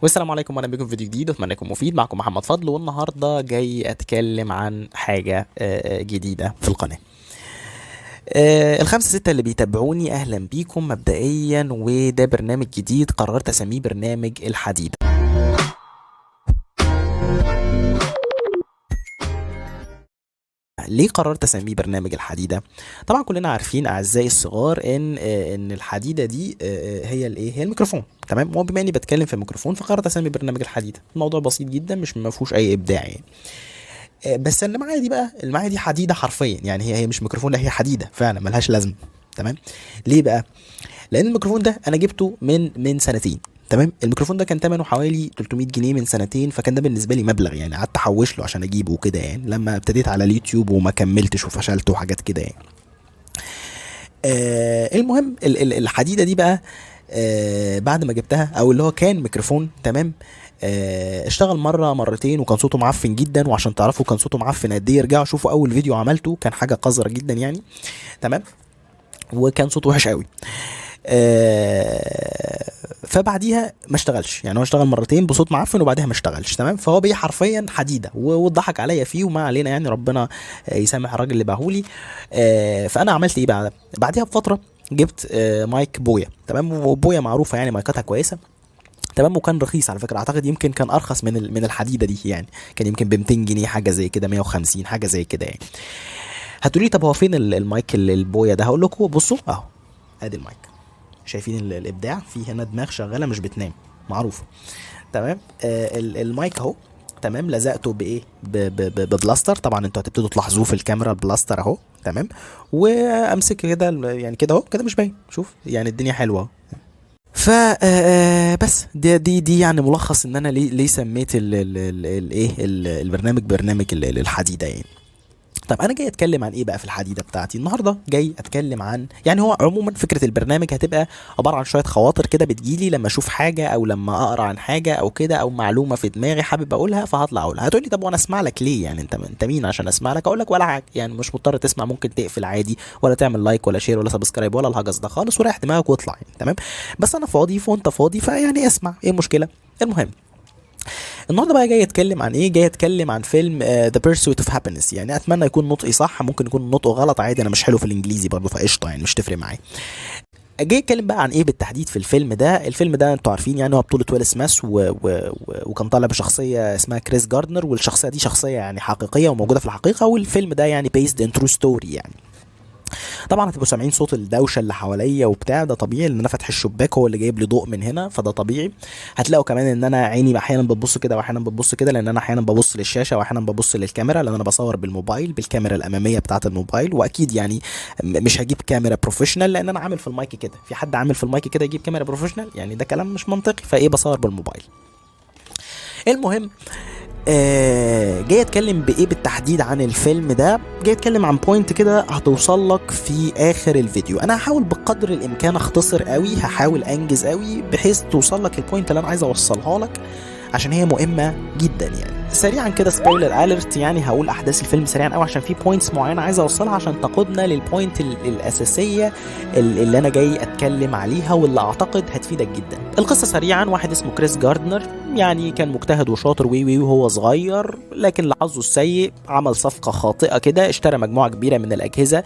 والسلام عليكم واهلا بكم في فيديو جديد، اتمنى يكون مفيد. معكم محمد فضل، والنهارده جاي اتكلم عن حاجه جديده في القناه. الخمسة ستة اللي بيتابعوني اهلا بيكم مبدئيا، وده برنامج جديد قررت اسميه برنامج الحديد. ليه قررت اسميه برنامج الحديده؟ طبعا كلنا عارفين اعزائي الصغار ان الحديده دي هي الايه، هي الميكروفون. تمام، وبما اني بتكلم في الميكروفون فقررت اسمي برنامج الحديده. الموضوع بسيط جدا، مش ما فيهوش اي ابداع يعني. بس اللي معايا دي بقى، اللي معايا دي حديده حرفيا، يعني هي مش ميكروفون، لا هي حديده فعلا ملهاش لازمه. تمام. ليه بقى؟ لان الميكروفون ده انا جبته من سنتين. تمام، الميكروفون ده كان ثمنه حوالي 300 جنيه من سنتين، فكان ده بالنسبه لي مبلغ يعني، قعدت احوش له عشان اجيبه وكده يعني، لما ابتديت على اليوتيوب وما كملتش وفشلت وحاجات كده يعني. المهم الحديده دي بقى، بعد ما جبتها، او اللي هو كان ميكروفون تمام. اشتغل مره مرتين وكان صوته معفن جدا، وعشان تعرفوا كان صوته معفن قد ايه ارجعوا شوفوا اول فيديو عملته، كان حاجه قذره جدا يعني. تمام، وكان صوته وحش قوي. فبعديها ما اشتغلش، يعني هو اشتغل مرتين بصوت معفن وبعدها ما اشتغلش. تمام، فهو بيه حرفيا حديده، واتضحك عليا فيه وما علينا يعني، ربنا يسامح الراجل اللي باهولي. فانا عملت ايه بقى بعدها بفتره؟ جبت مايك بويا. تمام، وبويا معروفه يعني مايكاتها كويسه. تمام، وكان رخيص على فكره، اعتقد يمكن كان ارخص من الحديده دي يعني، كان يمكن ب 200 جنيه حاجه زي كده، 150 حاجه زي كده يعني. هتقولي طب هو فين المايك البويا ده؟ هقول لكم بصوا اهو، ادي المايك. شايفين الابداع؟ في هنا دماغ شغاله مش بتنام، معروفه. تمام، المايك اهو. تمام، لزقته بايه؟ ببلاستر. طبعا انتوا هتبتدوا تلاحظوه في الكاميرا، البلاستر اهو. تمام، وامسك كده يعني كده اهو، كده مش باين، شوف يعني الدنيا حلوه. ف بس دي يعني ملخص ان انا ليه سميت الايه البرنامج برنامج الحديده يعني. طب انا جاي اتكلم عن ايه بقى في الحديده بتاعتي النهارده؟ جاي اتكلم عن، يعني هو عموما فكره البرنامج هتبقى عباره عن شويه خواطر كده بتجيلي لما اشوف حاجه، او لما اقرا عن حاجه او كده، او معلومه في دماغي حابب اقولها فهطلع اقولها. هتقولي طب وانا اسمع لك ليه يعني؟ انت مين عشان اسمع لك؟ اقول لك ولا حاجه يعني، مش مضطر تسمع، ممكن تقفل عادي، ولا تعمل لايك ولا شير ولا سبسكرايب ولا الهجس ده خالص، وريح دماغك واطلع يعني. تمام، بس انا فاضي وانت فاضي، فيعني اسمع، ايه المشكله؟ المهم، النهارده بقى جاي اتكلم عن ايه؟ جاي اتكلم عن فيلم ذا بيرسويت اوف هابينس. يعني اتمنى يكون نطقي صح، ممكن يكون نطقه غلط عادي، انا مش حلو في الانجليزي برضه فقشطه يعني، مش تفرق معايا. جاي اتكلم بقى عن ايه بالتحديد في الفيلم ده. الفيلم ده انتوا عارفين يعني هو بطولة ويل سميث وكان طالع بشخصية اسمها كريس جاردنر، والشخصية دي شخصية يعني حقيقية وموجودة في الحقيقة، والفيلم ده يعني بيسد ان ترو ستوري يعني. طبعا هتبقوا سامعين صوت الدوشه اللي حواليا وبتاع، ده طبيعي لان انا فاتح الشباك هو اللي جايب لي ضوء من هنا، فده طبيعي. هتلاقوا كمان ان انا عيني احيانا بتبص كده واحيانا بتبص كده، لان انا احيانا ببص للشاشه واحيانا ببص للكاميرا، لان انا بصور بالموبايل بالكاميرا الاماميه بتاعه الموبايل، واكيد يعني مش هجيب كاميرا بروفيشنال، لان انا عامل في المايك كده. في حد عامل في المايك كده يجيب كاميرا بروفيشنال؟ يعني ده كلام مش منطقي، فايه بصور بالموبايل. المهم، جاي اتكلم بايه بالتحديد عن الفيلم ده؟ جاي اتكلم عن بوينت كده هتوصل لك في اخر الفيديو. انا هحاول بقدر الامكان اختصر قوي، هحاول انجز قوي بحيث توصل لك البوينت اللي انا عايز اوصلها لك، عشان هي مهمه جدا يعني. سريعا كده سبويلر اليرت، يعني هقول احداث الفيلم سريعا قوي عشان في بوينتس معينه عايز اوصلها عشان تقودنا للبوينت الاساسيه اللي انا جاي اتكلم عليها، واللي اعتقد هتفيدك جدا. القصه سريعا، واحد اسمه كريس جاردنر، يعني كان مجتهد وشاطر وهو صغير، لكن لحظه السيء عمل صفقه خاطئه كده، اشترى مجموعه كبيره من الاجهزه.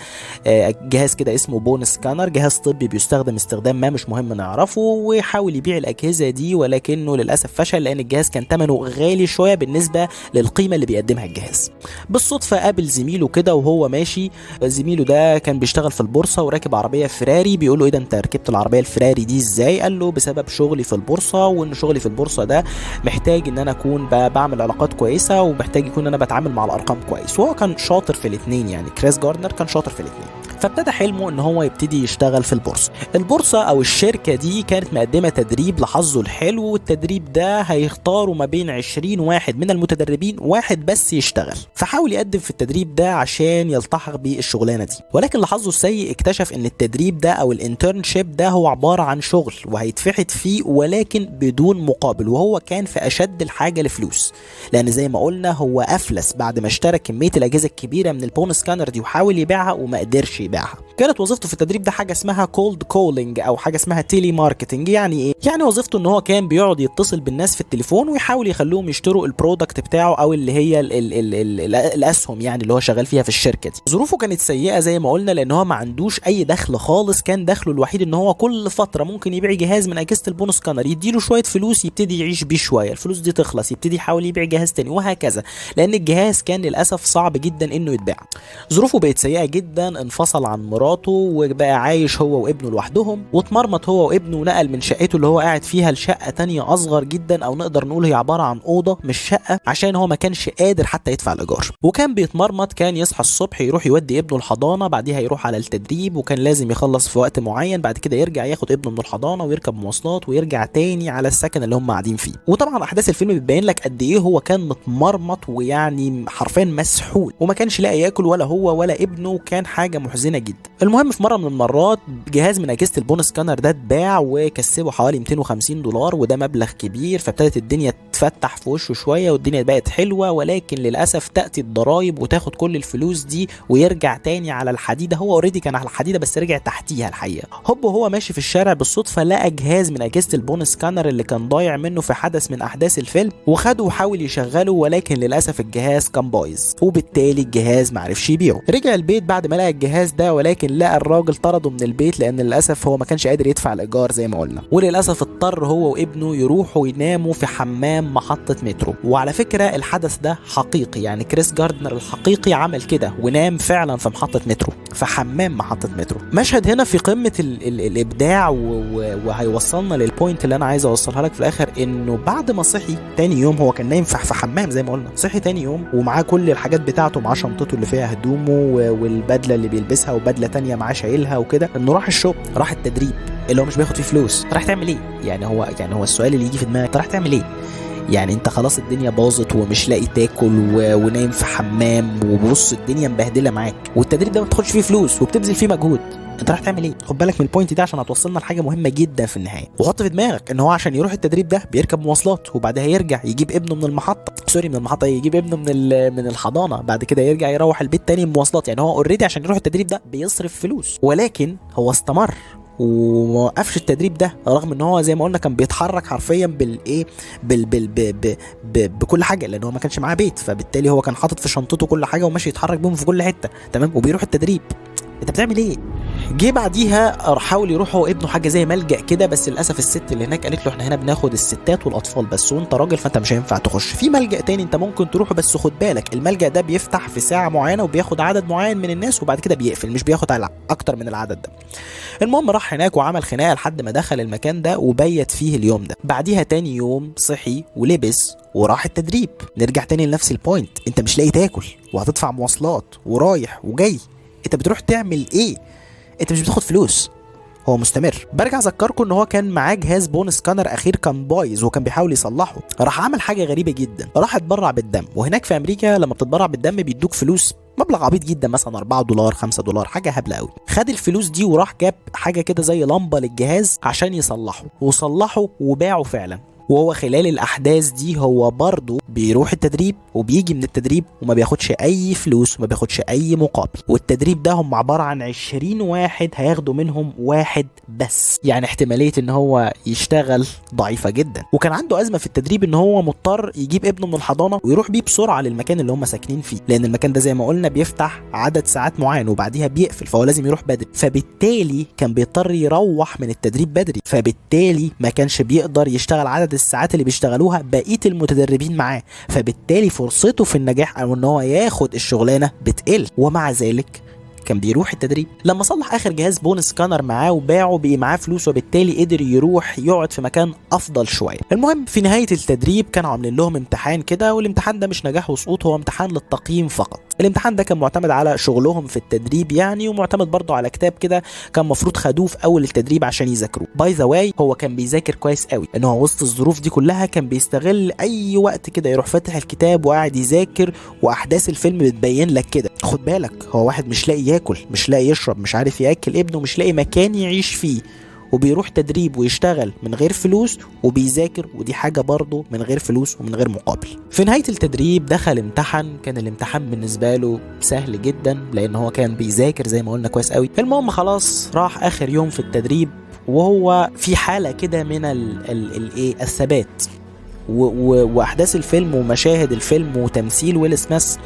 جهاز كده اسمه بون سكانر، جهاز طبي بيستخدم استخدام ما مش مهم نعرفه، وحاول يبيع الاجهزه دي، ولكنه للاسف فشل لان الجهاز كان ثمنه غالي شويه بالنسبه للقيمه اللي بيقدمها الجهاز. بالصدفه قابل زميله كده وهو ماشي، زميله ده كان بيشتغل في البورصه وراكب عربيه فيراري، بيقول له ايه ده انت ركبت العربيه الفيراري دي ازاي؟ قال له بسبب شغلي في البورصه، وان شغلي في البورصه ده محتاج ان انا اكون بعمل علاقات كويسه، ومحتاج يكون انا بتعامل مع الارقام كويس، وهو كان شاطر في الاثنين يعني، كريس جاردنر كان شاطر في الاثنين. فابتدى حلمه ان هو يبتدي يشتغل في البورصه. البورصه او الشركه دي كانت مقدمه تدريب لحظه الحلو، والتدريب ده هيختاروا ما بين 20 واحد من المتدربين، واحد بس يشتغل. فحاول يقدم في التدريب ده عشان يلتحق بالشغلانه دي، ولكن لحظه السيء اكتشف ان التدريب ده او الانترنشيب ده هو عباره عن شغل وهيتفحت فيه ولكن بدون مقابل، وهو كان في اشد الحاجه لفلوس، لان زي ما قلنا هو افلس بعد ما اشترى كميه الاجهزه الكبيره من البون سكانر دي وحاول يبيعها وما قدرش يبيعها. كانت وظيفته في التدريب ده حاجه اسمها كولد كولينج او حاجه اسمها تيلي ماركتنج. يعني ايه؟ يعني وظيفته ان هو كان بيقعد يتصل بالناس في التليفون ويحاول يخليهم يشتروا البرودكت بتاعه او اللي هي ال الاسهم يعني اللي هو شغال فيها في الشركه دي. ظروفه كانت سيئه زي ما قلنا لان هو ما عندوش اي دخل خالص، كان دخله الوحيد ان هو كل فتره ممكن يبيع جهاز من اجهزه البون سكانر يديله شويه فلوس يبتدي يعيش بيه شويه، الفلوس دي تخلص يبتدي يحاول يبيع جهاز تاني وهكذا، لان الجهاز كان للاسف صعب جدا انه يتباع. ظروفه بقت سيئه جدا، انفصل عن مراته وبقى عايش هو وابنه لوحدهم، واتمرمط هو وابنه ونقل من شقته اللي هو قاعد فيها لشقه تانية اصغر جدا او نقدر نقول هي عباره عن اوضه مش شقه، عشان هو ما كانش قادر حتى يدفع الايجار. وكان بيتمرمط، كان يصحى الصبح يروح يودي ابنه الحضانه، بعديها يروح على التدريب وكان لازم يخلص في وقت معين، بعد كده يرجع ياخد ابنه من الحضانه ويركب مواصلات ويرجع تاني على السكن اللي هم قاعدين فيه. وطبعا احداث الفيلم بتبين لك قد ايه هو كان متمرمط ويعني حرفيا مسحول وما كانش لاقي ياكل ولا هو ولا ابنه، كان حاجه محزنه جدا. المهم في مره من المرات جهاز من اجهزه البون سكانر ده اتباع وكسبه حوالي $250 وده مبلغ كبير، فابتدت الدنيا تفتح في وشه شويه والدنيا بقت حلوه، ولكن للاسف تاتي الضرايب وتاخد كل الفلوس دي ويرجع تاني على الحديده. هو اوريدي كان على الحديده بس رجع تحتيها الحقيقه. هوب وهو ماشي في الشارع بالصدفه لقى جهاز من اجهزه البون سكانر اللي كان ضايع منه في حدث من احداث الفيلم، وخده وحاول يشغله، ولكن للاسف الجهاز كان بايظ وبالتالي الجهاز معرفش يبيعه. رجع البيت بعد ما لقى الجهاز ده، ولكن لقى الراجل طرده من البيت لان للاسف هو ما كانش قادر يدفع الايجار زي ما قلنا، وللاسف اضطر هو وابنه يروحوا يناموا في حمام محطه مترو. وعلى فكره الحدث ده حقيقي، يعني كريس جاردنر الحقيقي عمل كده ونام فعلا في محطه مترو، في حمام محطه مترو. مشهد هنا في قمه الابداع وهيوصلنا للبوينت اللي انا عايز اوصلها لك في الاخر، انه بعد ما صحي تاني يوم، هو كان نايم في حمام زي ما قلنا، صحي تاني يوم ومعاه كل الحاجات بتاعته، معاه شنطته اللي فيها هدومه والبدله اللي بيلبسها وبدله تانية معاه شايلها وكده، انه راح الشغل، راح التدريب اللي هو مش بياخد فيه فلوس. راح تعمل ايه؟ يعني هو السؤال اللي يجي في دماغك، راح تعمل ايه؟ يعني انت خلاص الدنيا باظت ومش لاقي تاكل ونايم في حمام وبص الدنيا مبهدله معاك، والتدريب ده ما بتاخدش فيه فلوس وبتبذل فيه مجهود، انت راح تعمل ايه؟ خد بالك من البوينت ده عشان هتوصلنا لحاجه مهمه جدا في النهايه. وحط في دماغك ان هو عشان يروح التدريب ده بيركب مواصلات وبعدها يرجع يجيب ابنه من المحطه، يجيب ابنه من الحضانه، بعد كده يرجع يروح البيت تاني بمواصلات. يعني هو اوريدي عشان يروح التدريب ده بيصرف فلوس، ولكن هو استمر وموقفش التدريب ده رغم ان هو زي ما قلنا كان بيتحرك حرفيا بالايه بكل حاجه، لان هو ما كانش معاه بيت، فبالتالي هو كان حاطط في شنطته كل حاجه وماشي يتحرك بيهم في كل حته، تمام، وبيروح التدريب. انت بتعمل ايه؟ جه بعديها حاول يروح هو ابنه حاجه زي ملجأ كده، بس للاسف الست اللي هناك قالت له احنا هنا بناخد الستات والاطفال بس، وانت راجل فانت مش هينفع تخش. في ملجأ تاني انت ممكن تروحه، بس خد بالك الملجأ ده بيفتح في ساعه معينه وبياخد عدد معين من الناس وبعد كده بيقفل، مش بياخد على اكتر من العدد ده. المهم راح هناك وعمل خناقه لحد ما دخل المكان ده وبيت فيه اليوم ده. بعديها تاني يوم صحي ولبس وراح التدريب. نرجع تاني لنفس البوينت، انت مش لاقي تاكل وهتدفع مواصلات ورايح وجاي، انت بتروح تعمل ايه؟ انت مش بتاخد فلوس. هو مستمر. برجع اذكركم ان هو كان معاه جهاز بون سكانر اخير كان بايظ وكان بيحاول يصلحه. راح عمل حاجه غريبه جدا، راح اتبرع بالدم. وهناك في امريكا لما بتتبرع بالدم بيدوك فلوس مبلغ عبيط جدا، مثلا $4 $5 حاجه هبله قوي. خد الفلوس دي وراح جاب حاجه كده زي لمبه للجهاز عشان يصلحه، وصلحه وباعه فعلا. وهو خلال الاحداث دي هو برضه بيروح التدريب وبيجي من التدريب وما بياخدش اي فلوس وما بياخدش اي مقابل. والتدريب ده هم عباره عن 20 واحد هياخدوا منهم واحد بس، يعني احتماليه ان هو يشتغل ضعيفه جدا. وكان عنده ازمه في التدريب ان هو مضطر يجيب ابنه من الحضانه ويروح بيه بسرعه للمكان اللي هم ساكنين فيه، لان المكان ده زي ما قلنا بيفتح عدد ساعات معين وبعديها بيقفل، فهو لازم يروح بدري، فبالتالي كان بيضطر يروح من التدريب بدري، فبالتالي ما كانش بيقدر يشتغل عدد الساعات اللي بيشتغلوها بقيه المتدربين معاه، فبالتالي فرصته في النجاح او ان هو ياخد الشغلانه بتقل. ومع ذلك كان بيروح التدريب. لما صلح اخر جهاز بون سكانر معاه وباعه بقي معاه فلوس، وبالتالي قدر يروح يقعد في مكان افضل شويه. المهم في نهايه التدريب كانوا عاملين لهم امتحان كده، والامتحان ده مش نجاح وسقوط، هو امتحان للتقييم فقط. الامتحان ده كان معتمد على شغلهم في التدريب يعني، ومعتمد برضه على كتاب كده كان مفروض خدوه في اول التدريب عشان يذاكروه. باي ذا واي هو كان بيذاكر كويس قوي، ان هو وسط الظروف دي كلها كان بيستغل اي وقت كده يروح فاتح الكتاب وقاعد يذاكر، واحداث الفيلم بتبين لك كده. خد بالك هو واحد مش لاقي ياكل، مش لاقي يشرب، مش عارف ياكل ابنه، مش لاقي مكان يعيش فيه، وبيروح تدريب ويشتغل من غير فلوس وبيذاكر، ودي حاجة برضه من غير فلوس ومن غير مقابل. في نهاية التدريب دخل امتحن، كان الامتحان بالنسبة له سهل جدا لان هو كان بيذاكر زي ما قلنا كويس قوي. المهم خلاص راح اخر يوم في التدريب وهو في حالة كده من الثبات، واحداث الفيلم ومشاهد الفيلم وتمثيل ويل سميث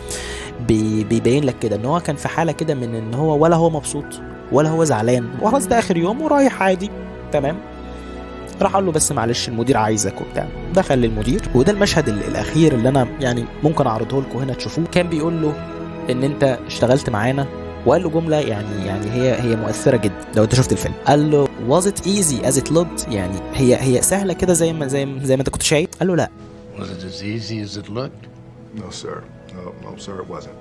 بيبين لك كده ان هو كان في حالة كده من ان هو ولا هو مبسوط ولا هو زعلان، وخلاص ده اخر يوم ورايح عادي تمام. راح قال له بس معلش المدير عايزك وبتاع. دخل للمدير، وده المشهد الاخير اللي انا يعني ممكن اعرضه لكم هنا تشوفوه. كان بيقول له ان انت اشتغلت معانا، وقال له جمله يعني هي مؤثره جدا لو انت شفت الفيلم. قال له was it easy as it looked، يعني هي سهله كده زي ما انت كنت شايف. قال له لا. Was it as easy as it looked? No sir, no sir, it wasn't.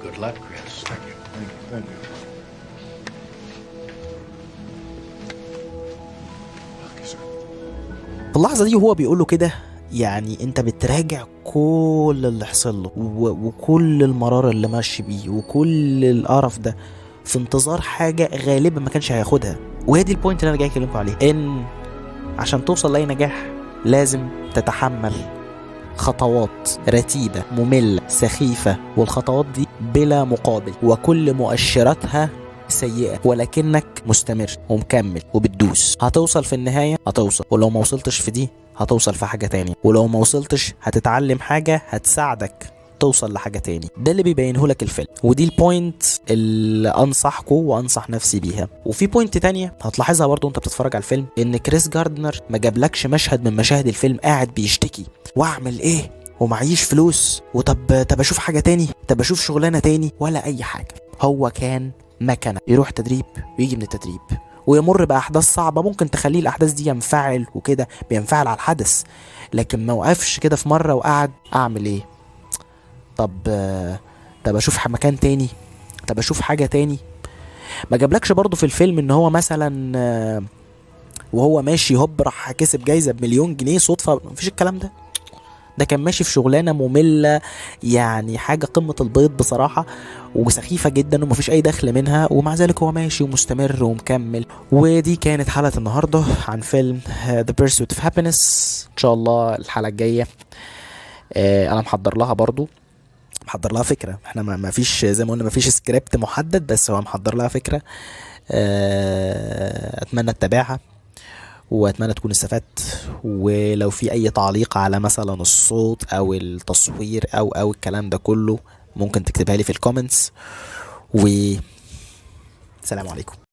Good luck, Chris. Thank you, thank you. Thank you, sir. في اللحظه دي وهو بيقول له كده، يعني انت بتراجع كل اللي حصل له وكل المرار اللي ماشي بيه وكل القرف ده في انتظار حاجه غالبا ما كانش هياخدها. وهي دي البوينت اللي انا جاي اكلمكم عليها، ان عشان توصل لاي نجاح لازم تتحمل خطوات رتيبة مملة سخيفة، والخطوات دي بلا مقابل وكل مؤشراتها سيئة، ولكنك مستمر ومكمل وبتدوس. هتوصل في النهاية، هتوصل، ولو ما وصلتش في دي هتوصل في حاجة تانية، ولو ما وصلتش هتتعلم حاجة هتساعدك توصل لحاجة تاني. ده اللي بيبينه لك الفيلم، ودي البوينت اللي انصحكم وانصح نفسي بيها. وفي بوينت تانية هتلاحظها برضو وانت بتتفرج على الفيلم، ان كريس جاردنر ما جابلكش مشهد من مشاهد الفيلم قاعد بيشتكي واعمل ايه ومعيش فلوس وطب اشوف حاجة تاني، طب اشوف شغلانة تاني، ولا اي حاجة. هو كان مكنة يروح تدريب ويجي من التدريب ويمر بأحداث صعبة ممكن تخليه الأحداث دي ينفعل وكده، بينفعل على الحدث، لكن ما وقفش كده في مرة وقعد أعمل إيه، طب أشوف مكان تاني، طب أشوف حاجة تاني. ما جابلكش برضو في الفيلم إن هو مثلا وهو ماشي هوب راح كسب جايزة ب1,000,000 جنيه صدفة، مفيش الكلام ده. ده كان ماشي في شغلانه ممله، يعني حاجه قمه البيض بصراحه وسخيفه جدا ومفيش اي دخل منها، ومع ذلك هو ماشي ومستمر ومكمل. ودي كانت حلقه النهارده عن فيلم The Pursuit of Happiness. ان شاء الله الحلقه الجايه انا محضر لها فكره. احنا ما فيش زي ما قلنا ما فيش سكريبت محدد، بس هو محضر لها فكره. اتمنى تتابعها واتمنى تكون استفدت. ولو في اي تعليق على مثلا الصوت او التصوير او الكلام ده كله ممكن تكتبها لي في الكومنتس. والسلام عليكم.